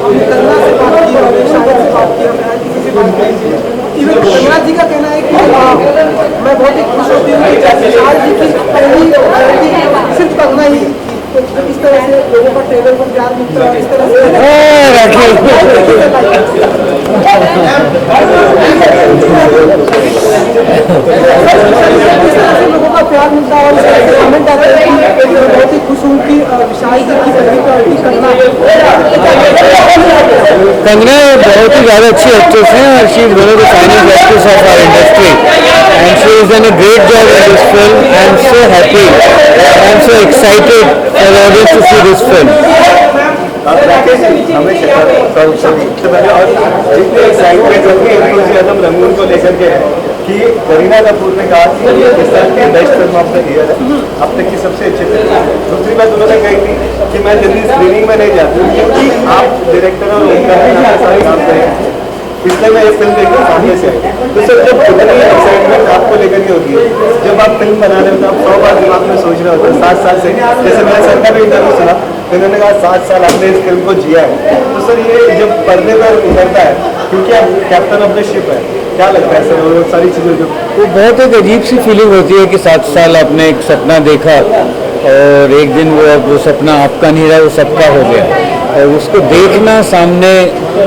हमने कंगना से बात की और शायद से बात की, हमने किसी से बात की। इवन कंगना जी का कहना है कि मैं बहुत ही खुश होती हूँ कि विशाल जी की पहली सिर्फ कंगना ही तो इस तरह से लोगों का ट्रेलर को प्यार मिलता है, इस तरह से लोगों का प्यार मिलता है और इस तरह से कमेंट आते हैं कि बहुत ही खुश हूँ कि विशाल जी की पहली प्रायोरिटी कंगना बहुत ही ज़्यादा अच्छी एक्ट्रेस हैं और she is one of the finest actress of our industry and she is done a great job in this film. I am so happy, I am so excited for the audience to see this film. हमेशा सबसे पहले और जितनी excitement होगी enthusiasm Rangoon को लेकर के है कि करीना कपूर ने कहा कि ये इस साल की best film of the year है, अब तक की सबसे अच्छी फिल्म। दूसरी बात उन्होंने कही थी कि मैं जल्दी स्क्रीनिंग में नहीं जाती क्योंकि आप डायरेक्टर और उनका सारे काम करें, इसलिए मैं ये फिल्म देखने सामने से आई। तो सर जब इतनी एक्साइटमेंट आपको लेकर के होती है, जब आप फिल्म बना रहे होते हैं, आप 100 बार दिमाग में सोच रहे होते हैं 7 साल से, जैसे मैंने सर का भी इंटरव्यू सुना तो इन्होंने कहा 7 साल आपने इस फिल्म को जिया है। तो सर ये जब पर्दे पर उतरता है, क्योंकि आप कैप्टन ऑफ द शिप है, क्या लगता है सर वो सारी चीज़ें जो वो बहुत एक अजीब सी फीलिंग होती है कि 7 साल आपने एक सपना देखा और एक दिन वो सपना आपका नहीं रहा, वो सबका हो गया और उसको देखना सामने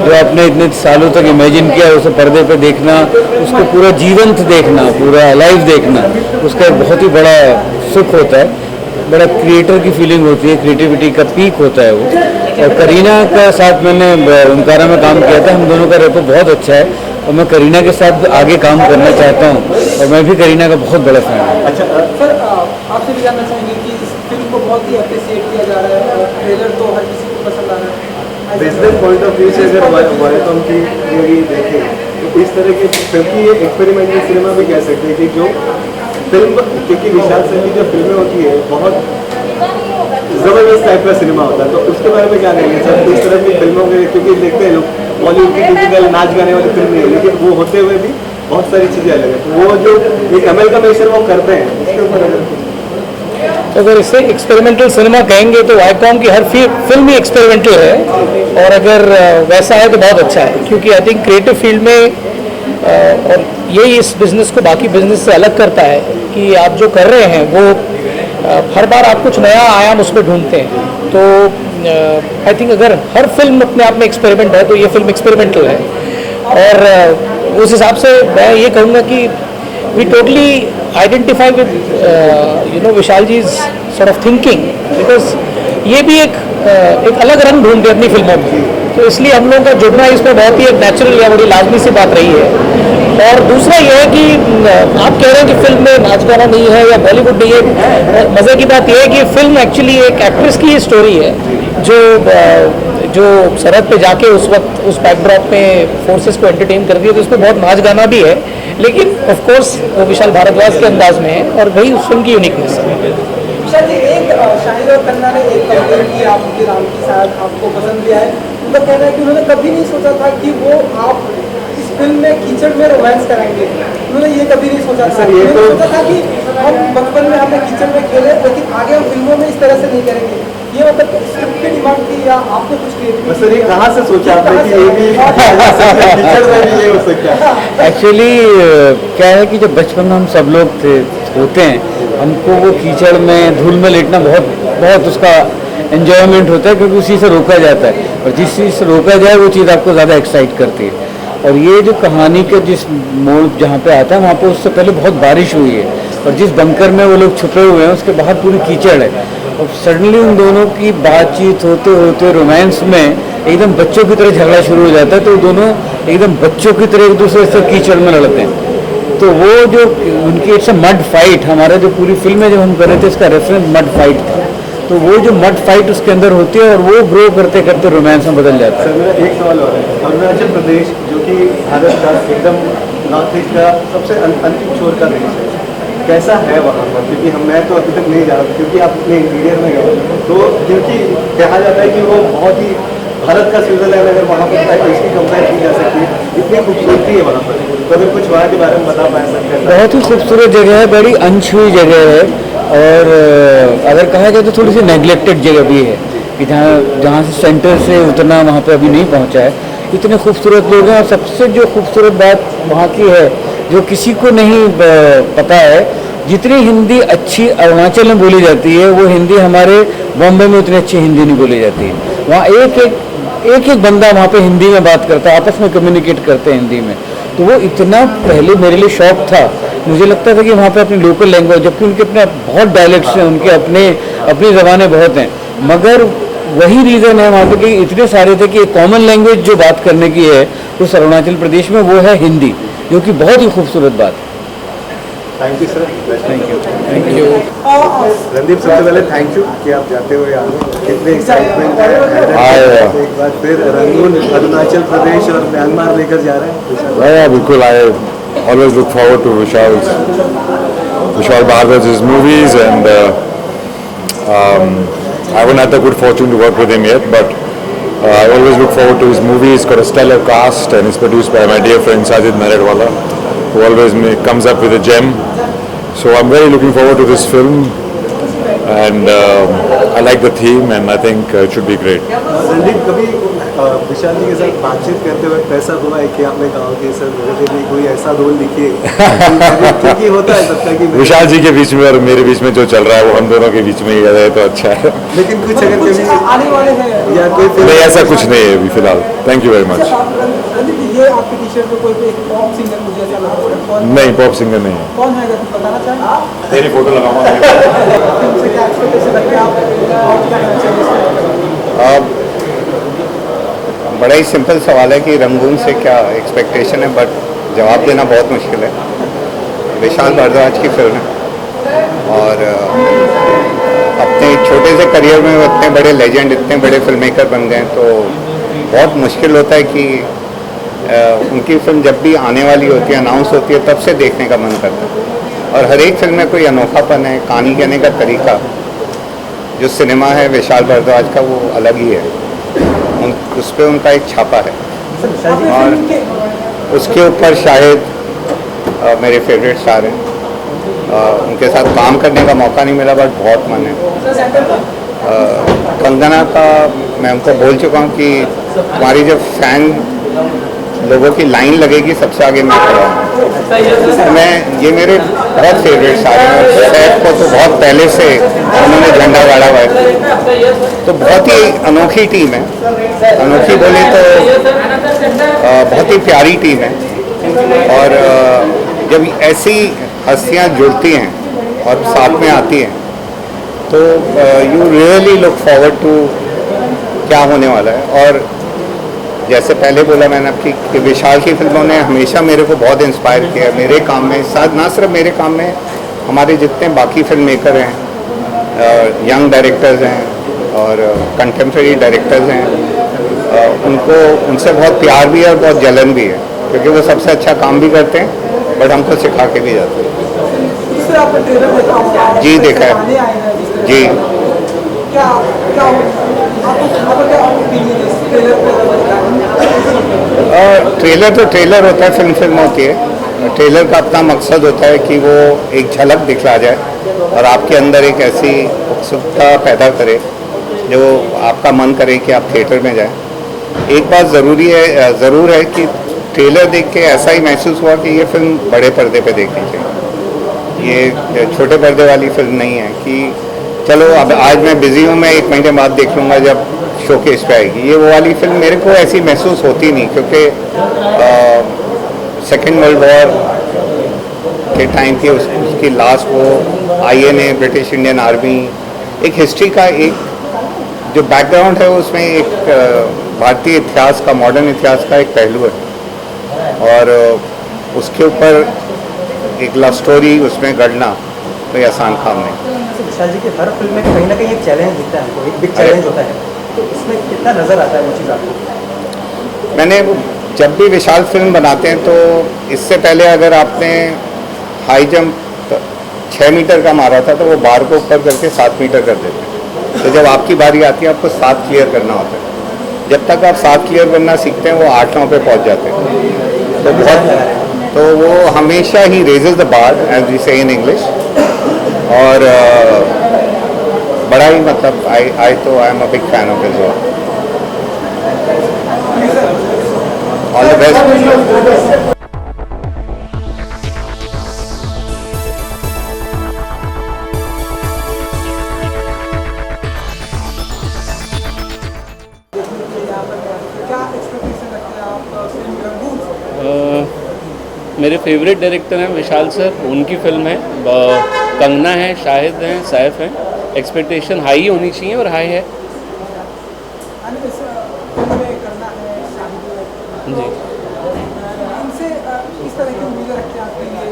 जो आपने इतने सालों तक इमेजिन किया उसे पर्दे पे देखना, उसको पूरा जीवंत देखना, पूरा लाइव देखना, उसका एक बहुत ही बड़ा सुख होता है, बड़ा क्रिएटर की फीलिंग होती है, क्रिएटिविटी का पीक होता है वो। और करीना का साथ मैंने ओमकारा में काम किया था, हम दोनों का रेपो बहुत अच्छा है और मैं करीना के साथ आगे काम करना चाहता हूँ और मैं भी करीना का बहुत बड़ा फैन हूँ। अच्छा सर, आपसे भी जानना चाहेंगे कि इस फिल्म को बहुत ही अप्रिशिएट किया जा रहा है और ट्रेलर तो हर किसी को पसंद आ रहा है। बिजनेस पॉइंट ऑफ व्यू से अगर वायकॉम की मूवी देखें तो इस तरह की, क्योंकि ये एक्सपेरिमेंटल सिनेमा भी कह सकते हैं कि जो फिल्म, क्योंकि विशाल सर की जो फिल्में होती है बहुत जबरदस्त टाइप का सिनेमा होता है, तो उसके बारे में क्या कहेंगे सर? इस तरह की फिल्मों के, क्योंकि देखते हैं लोग बॉलीवुड की टिपिकल नाच गाने वाली फिल्म नहीं है, लेकिन वो होते हुए भी बहुत सारी चीज़ें अलग है, तो वो जो एक अमेलगमेशन वो करते हैं उसके ऊपर अगर इसे एक्सपेरिमेंटल सिनेमा कहेंगे तो वायकॉम की हर फिल्म ही एक्सपेरिमेंटल है और अगर वैसा है तो बहुत अच्छा है, क्योंकि आई थिंक क्रिएटिव फील्ड में और यही इस बिज़नेस को बाकी बिजनेस से अलग करता है कि आप जो कर रहे हैं वो हर बार आप कुछ नया आयाम उसमें ढूंढते हैं। तो आई थिंक अगर हर फिल्म अपने आप में एक्सपेरिमेंट है तो ये फिल्म एक्सपेरिमेंटल है और उस हिसाब से मैं ये कहूँगा कि we totally identify with Vishal ji sort of thinking, because ये भी एक अलग रंग ढूंढते अपनी फिल्मों में, तो इसलिए हम लोगों का जुड़ना इसमें बहुत ही एक नेचुरल या बड़ी लाजमी सी बात रही है। और दूसरा ये है कि आप कह रहे हैं कि फिल्म में नाच गाना नहीं है या बॉलीवुड नहीं है, मज़े की बात यह है कि फिल्म एक्चुअली एक एक्ट्रेस की स्टोरी है जो सरहद पे जाके उस वक्त उस बैकड्रॉप में फोर्सेस को एंटरटेन कर दिया, तो उसमें बहुत नाच गाना भी है, लेकिन ऑफ कोर्स वो विशाल भारद्वाज के अंदाज में है और वही उस फिल्म की यूनिकनेस है। विशाल जी, एक शाहिद और कन्ना ने एक कंपेयर की आपकी राम के साथ, आपको पसंद भी आए। उनका कहना है कि उन्होंने कभी नहीं सोचा था कि वो आप इस फिल्म में कीचड़ में रोमांस कराएंगे, उन्होंने ये कभी नहीं सोचा था। उन्होंने सोचा था कि हम बचपन में हमने कीचड़ में खेले, लेकिन आगे हम फिल्मों में इस तरह से नहीं करेंगे। ये मतलब स्क्रिप्ट की डिमांड थी या आपने कुछ क्रिएटिविटी? सर ये कहाँ से सोचा आपने कि ये भी कीचड़ में भी ये हो सकता है? एक्चुअली क्या है कि जब बचपन में हम सब लोग होते हैं, हमको वो कीचड़ में धूल में लेटना बहुत उसका एंजॉयमेंट होता है, क्योंकि उसी से रोका जाता है और जिस चीज़ से रोका जाए वो चीज़ आपको ज़्यादा एक्साइट करती है। और ये जो कहानी के जिस मोड़ जहाँ पे आता है वहाँ पे उससे पहले बहुत बारिश हुई है और जिस बंकर में वो लोग छुपे हुए हैं उसके बाहर पूरी कीचड़ है और सडनली उन दोनों की बातचीत होते होते रोमांस में एकदम बच्चों की तरह झगड़ा शुरू हो जाता है, तो दोनों एकदम बच्चों की तरह एक दूसरे से कीचड़ में लड़ते हैं। तो वो जो उनकी इट्स अ मड फाइट, हमारा जो पूरी फिल्म में जब हम कर रहे थे इसका रेफरेंस मड फाइट था, तो वो जो मड फाइट उसके अंदर होती है और वो ग्रो करते करते रोमांस में बदल जाता है। सर मेरा एक सवाल और है, अरुणाचल प्रदेश जो कि भारत का एकदम नॉर्थ ईस्ट का सबसे अंतिम छोर का देश है, कैसा है वहाँ पर? क्योंकि मैं तो अभी तक नहीं जा रहा, क्योंकि आप अपने इंटीरियर में गए, तो क्योंकि कहा जाता है कि वो बहुत ही भारत का स्विट्जरलैंड अगर वहाँ पर इसकी कंपेयर की जा सकती है, इतनी खूबसूरती है वहाँ पर, तो अगर कुछ वहाँ के बारे में बता पाए सकते हैं? बहुत ही खूबसूरत जगह है, बड़ी अनछुई जगह है और अगर कहा जाए तो थोड़ी सी नेग्लेक्टेड जगह भी है, कि जहाँ से सेंटर से उतना वहाँ पे अभी नहीं पहुँचा है। इतने खूबसूरत लोग हैं और सबसे जो खूबसूरत बात वहाँ की है जो किसी को नहीं पता है, जितनी हिंदी अच्छी अरुणाचल में बोली जाती है वो हिंदी हमारे बॉम्बे में उतनी अच्छी हिंदी नहीं बोली जाती है। वहाँ एक बंदा वहाँ पे हिंदी में बात करता है, आपस में कम्युनिकेट करते हैं हिंदी में। तो वो इतना पहले मेरे लिए शौक था, मुझे लगता था कि वहाँ पे अपनी लोकल लैंग्वेज, जबकि उनके अपने बहुत डायलेक्ट्स हैं, उनके अपनी ज़बानें बहुत हैं, मगर वही रीज़न है वहाँ पे कि इतने सारे थे कि एक कॉमन लैंग्वेज जो बात करने की है उस अरुणाचल प्रदेश में वो है हिंदी, जो कि बहुत ही खूबसूरत बात है। Thank you sir. Thank you. Randeep, सबसे पहले थैंक यू कि आप जाते हुए आ गए, कितने एक्साइटमेंट है, तो एक बार फिर रंगून अरुणाचल प्रदेश और म्यांमार लेकर जा रहे हैं। Yeah, बिल्कुल। I always look forward to Vishal Bhardwaj's movies, and I haven't had the good fortune to work with him yet, but I always look forward to his movies. It's got a stellar cast and it's produced by my dear friend Sajid Naredwala, who always comes up with a gem. So I'm very looking forward to this film, and I like the theme, and I think it should be great. Randeep, कभी विशाल जी के साथ बातचीत करते वक्त ऐसा हुआ है कि आपने कहा कि सर मेरे लिए कोई ऐसा रोल लिखिए, क्योंकि होता है सबका कि विशाल जी के बीच में और मेरे बीच में जो चल रहा है वो हम दोनों के बीच में ही रहे तो अच्छा है। लेकिन कुछ अगर कुछ कभी आने वाले हैं या कोई नहीं, ऐसा कुछ नहीं है अभी फिलहाल। Thank you very much. Randeep, ये आपकी टी शर्ट पे कोई एक पॉप सिंगर मुझे ऐसा लग रहा है, कौन नहीं, पॉप सिंगर नहीं है। कौन है, अगर कुछ बताना चाहें? तेरी फोटो लगाऊंगा। फिल्म से क्या एक्सपेक्टेशन रखते हैं आप और क्या कहना चाहिए? बड़ा ही सिंपल सवाल है कि रंगून से क्या एक्सपेक्टेशन है, बट जवाब देना बहुत मुश्किल है। विशाल भारद्वाज की फिल्म है और अपने छोटे से करियर में वो इतने बड़े लेजेंड, इतने बड़े फिल्म मेकर बन गए, तो बहुत मुश्किल होता है कि उनकी फिल्म जब भी आने वाली होती है, अनाउंस होती है, तब से देखने का मन करता है। और हर एक फिल्म में कोई अनोखापन है, कहानी कहने का तरीका, जो सिनेमा है विशाल भारद्वाज का वो अलग ही है, उस पर उनका एक छापा है। और उसके ऊपर शायद मेरे फेवरेट स्टार हैं, उनके साथ काम करने का मौका नहीं मिला, बट बहुत मन है। कंगना का मैं उनको बोल चुका हूँ कि हमारी जब फैन लोगों की लाइन लगेगी सबसे आगे मैं खड़ा हूँ। मैं ये मेरे बहुत फेवरेट स्टार हैं, और सैफ को तो बहुत पहले से उन्होंने झंडा गाड़ा हुआ है, तो बहुत ही अनोखी टीम है। अनोखी बोले तो बहुत ही प्यारी टीम है, और जब ऐसी हस्तियाँ जुड़ती हैं और साथ में आती हैं तो you really look forward to क्या होने वाला है। और जैसे पहले बोला मैंने आपकी कि विशाल की फिल्मों ने हमेशा मेरे को बहुत इंस्पायर किया है मेरे काम में, साथ ना सिर्फ मेरे काम में, हमारे जितने बाकी फिल्म मेकर हैं, यंग डायरेक्टर्स हैं और कंटेम्प्रेरी डायरेक्टर्स हैं, उनसे बहुत प्यार भी है और बहुत जलन भी है, क्योंकि वो सबसे अच्छा काम भी करते हैं बट हमको सिखा के भी जाते हैं। जी देखा है जी। ट्रेलर तो ट्रेलर होता है, फिल्म होती है। ट्रेलर का अपना मकसद होता है कि वो एक झलक दिखला जाए और आपके अंदर एक ऐसी उत्सुकता पैदा करे जो आपका मन करे कि आप थिएटर में जाएं। एक बात ज़रूर है कि ट्रेलर देख के ऐसा ही महसूस हुआ कि ये फिल्म बड़े पर्दे पे देखनी चाहिए, ये छोटे पर्दे वाली फिल्म नहीं है कि चलो अब आज मैं बिज़ी हूँ, मैं 1 महीने बाद देख लूँगा जब शोकेस पे आएगी। ये वो वाली फिल्म मेरे को ऐसी महसूस होती नहीं, क्योंकि सेकेंड वर्ल्ड वॉर के टाइम की उसकी लास्ट वो INA ब्रिटिश इंडियन आर्मी, एक हिस्ट्री का एक जो बैकग्राउंड है उसमें एक भारतीय इतिहास का, मॉडर्न इतिहास का एक पहलू है, और उसके ऊपर एक लव स्टोरी उसमें गढ़ना कोई आसान काम नहीं। विशाल जी की हर फिल्म में कहीं ना कहीं एक चैलेंज दिखता है हमको, एक बिग चैलेंज होता है, तो इसमें कितना नज़र आता है वो चीज़ आपको? मैंने जब भी विशाल फिल्म बनाते हैं तो इससे पहले अगर आपने हाई जंप 6 मीटर का मारा था तो वो बार को ऊपर करके 7 मीटर कर देते हैं। तो जब आपकी बारी आती है आपको 7 क्लियर करना होता है। जब तक आप 7 क्लियर करना सीखते हैं वो 8-9 पे पहुंच जाते हैं। तो वो हमेशा ही raises the bar, as we say in English. और बड़ा ही मतलब I am a big fan of his work. All the best. क्या एक्सपेक्टेशन रखते हैं आप फिल्म रंगून से? मेरे फेवरेट डायरेक्टर हैं विशाल सर, उनकी फिल्म है। कंगना है, शाहिद हैं, सैफ हैं। एक्सपेक्टेशन हाई होनी चाहिए और हाई है यानी इस फिल्म में करना है शाहिद जी। इनसे किस तरह की उम्मीदें रखते हैं आपके लिए?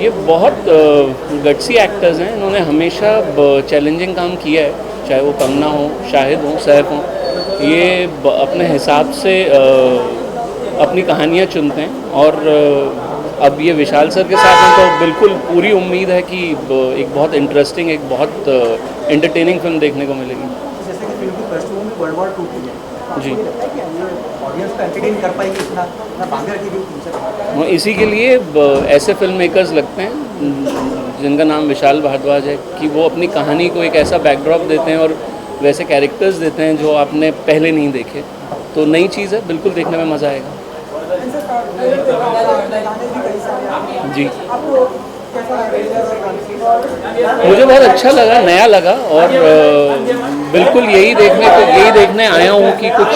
ये बहुत गट्सी एक्टर्स हैं, इन्होंने हमेशा चैलेंजिंग काम किया है, चाहे वो कंगना हो, शाहिद हो, सैफ हो। ये अपने हिसाब से अपनी कहानियाँ चुनते हैं और अब ये विशाल सर के साथ हैं तो बिल्कुल पूरी उम्मीद है कि एक बहुत इंटरेस्टिंग, एक बहुत एंटरटेनिंग फिल्म देखने को मिलेगी। जैसे कि फिल्म की पृष्ठभूमि में वर्ल्ड वॉर 2 की है, तो जी। आपको ये लगता है कि ऑडियंस को एंटरटेन कर पाएगी इतना बांधे रखेगी पिक्चर? और इसी के लिए ऐसे फिल्म मेकर्स लगते हैं जिनका नाम विशाल भारद्वाज है कि वो अपनी कहानी को एक ऐसा बैकड्रॉप देते हैं और वैसे कैरेक्टर्स देते हैं जो आपने पहले नहीं देखे। तो नई चीज़ है, बिल्कुल देखने में मज़ा आएगा जी। आपको कैसा लगा? मुझे बहुत अच्छा लगा, नया लगा और बिल्कुल यही देखने आया हूँ कि कुछ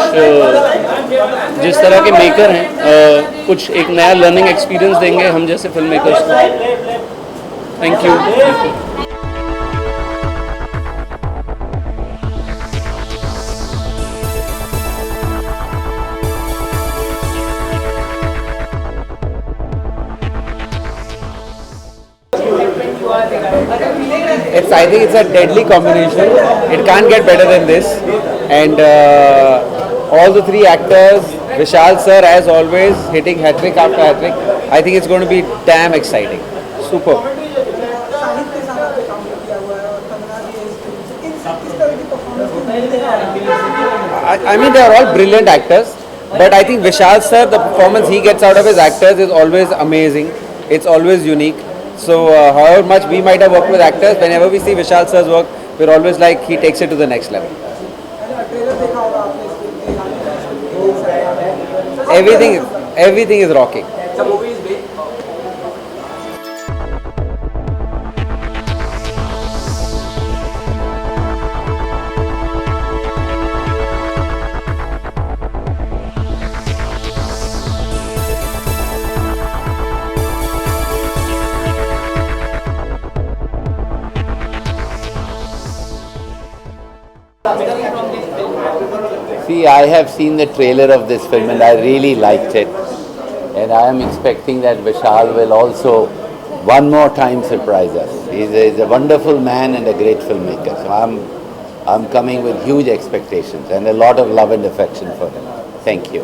जिस तरह के मेकर हैं कुछ एक नया लर्निंग एक्सपीरियंस देंगे हम जैसे फिल्म मेकर्स को। Thank you. I think it's a deadly combination. It can't get better than this. And all the three actors, Vishal sir as always, hitting hat-trick after hat-trick. I think it's going to be damn exciting. Super. Shahid के साथ आपने काम किया हुआ है और कंगना भी है इस फिल्म से। किस तरह की परफॉर्मेंस की उम्मीदें हैं आपकी? I mean, they are all brilliant actors. But I think Vishal sir, the performance he gets out of his actors is always amazing. It's always unique. So however much we might have worked with actors, whenever we see Vishal sir's work, we're always like he takes it to the next level. Trailer देखा होगा आपने इस film के? Everything is rocking. See, I have seen the trailer of this film and I really liked it. And I am expecting that Vishal will also one more time surprise us. He's a wonderful man and a great filmmaker. So I'm coming with huge expectations and a lot of love and affection for him. Thank you.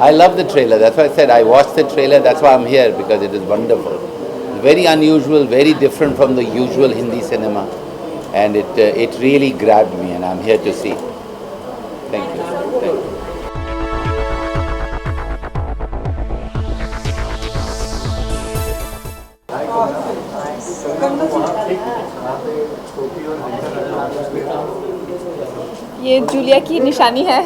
I love the trailer. That's why I said I watched the trailer. That's why I'm here, because it is wonderful. Very unusual, very different from the usual Hindi cinema. And it really grabbed me and I'm here to see. Thank you. ये Julia की निशानी है।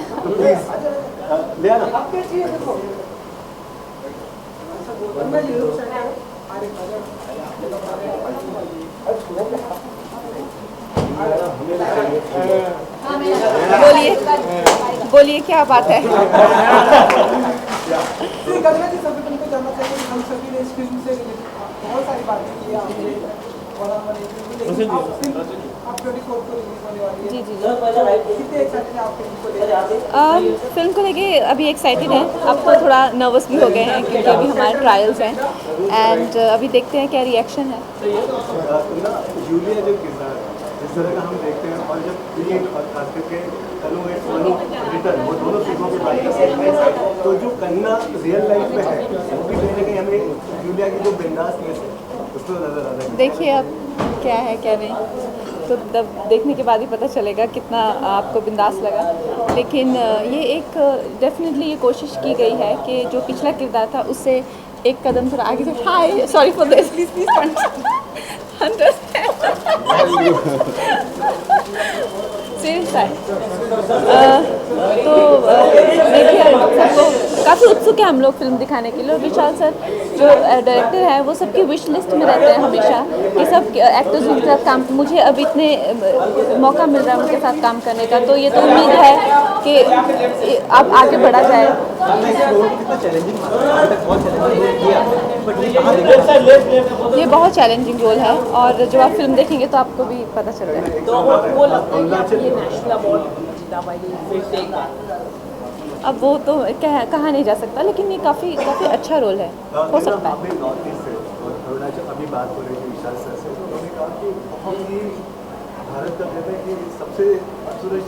बोलिए क्या बात है? कंगना जी, सभी तुमको जानना चाहिए कि हम सभी ने इस फिल्म से बहुत सारी बातें की हैं आपने और आप 24 को रिलीज होने वाली है। जी। कितने एक्साइटेड हैं आप फिल्म को लेकर? फिल्म को लेके अभी एक्साइटेड हैं, अब तो थोड़ा नर्वस भी हो गए हैं क्योंकि अभी हमारे ट्रायल्स हैं एंड अभी देखते हैं क्या रिएक्शन है। जूलिया जो किरदार जिस तरह का हम देखते हैं और जब क्रिएट और खास करके तनु रिटर्न वो दोनों फिल्मों की बात करते हैं तो जो कंगना रियल लाइफ में है वो भी कहीं ना कहीं हमें जूलिया की जो बिंदासनेस है उसको नजर आता है। देखिए अब क्या है क्या नहीं, तो तब देखने के बाद ही पता चलेगा कितना आपको बिंदास लगा। लेकिन ये एक डेफिनेटली ये कोशिश की गई है कि जो पिछला किरदार था उससे एक कदम थोड़ा आगे से, hi sorry for this, please तो देखिए सबको काफ़ी उत्सुक है हम लोग फिल्म दिखाने के लिए, और विशाल सर जो डायरेक्टर है वो सबकी विश लिस्ट में रहते हैं हमेशा कि सब एक्टर्स उनके साथ काम, मुझे अब इतने मौका मिल रहा है उनके साथ काम करने का, तो ये तो उम्मीद है कि अब आगे बढ़ा जाए। ये बहुत चैलेंजिंग रोल है, और जब आप फिल्म देखेंगे तो आपको भी पता चल जाएगा। अब वो तो कहा नहीं जा सकता, लेकिन ये काफ़ी अच्छा रोल है, हो सकता है। अभी बात हो रही थी विशाल सर से, तो उन्होंने कहा कि बहुत ही भारत का कहते हैं कि सबसे खूबसूरत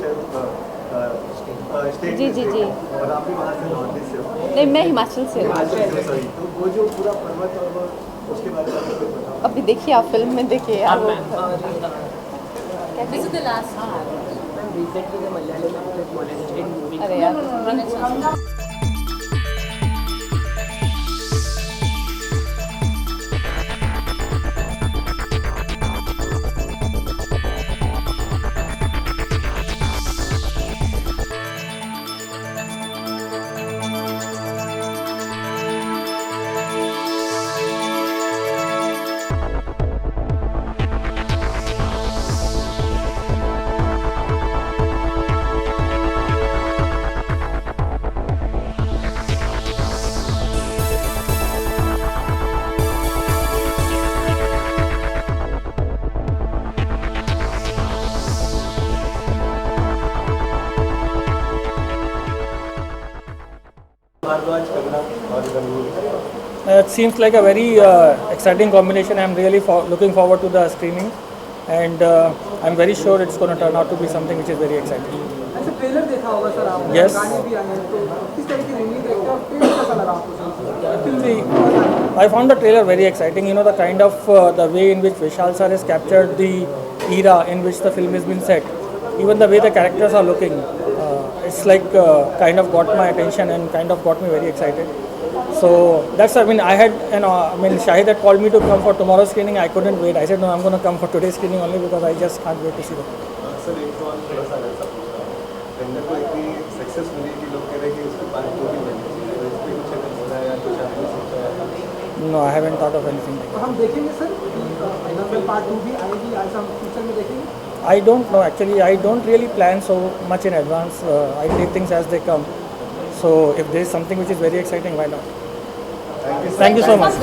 स्टेट जी जी जी। और आप भी वहाँ से नॉर्थ ईस्ट से हो। नहीं, मैं हिमाचल से हूँ। सॉरी, तो वो जो पूरा पर्वत और उसके बारे में आपको बताओ। अभी देखिए, आप फिल्म में देखिए। अरे यार, It seems like a very exciting combination. I'm really looking forward to the screening, and I'm very sure it's going to turn out to be something which is very exciting. ऐसे trailer देखा होगा sir आपने, Yes. गाने भी आए हैं, तो किस तरह की उम्मीद रखते हैं और ट्रेलर कैसा लगा आपको? I found the trailer very exciting. You know, the kind of the way in which Vishal sir has captured the era in which the film has been set. Even the way the characters are looking, it's like kind of got my attention and kind of got me very excited. So that's, I mean, Shahid had called me to come for tomorrow's screening. I couldn't wait. I said, no, I'm going to come for today's screening only because I just can't wait to see the film. Sir एक तो थोड़ा सा ऐसा पूछा, trailer को इतनी success मिली कि लोग कह रहे हैं कि उसके पार्ट 2 भी बनी, तो इस पर कुछ अगर हो रहा है या कुछ आपने सोचा है? No, I haven't thought of anything like तो हम देखेंगे सर, फिल्म पार्ट 2 भी आएगी, आज हम फ्यूचर में देखेंगे? that. I don't know. Actually, I don't really plan so much in advance. I take things as they come. So if there is something which is very exciting, why not? Thank you so much.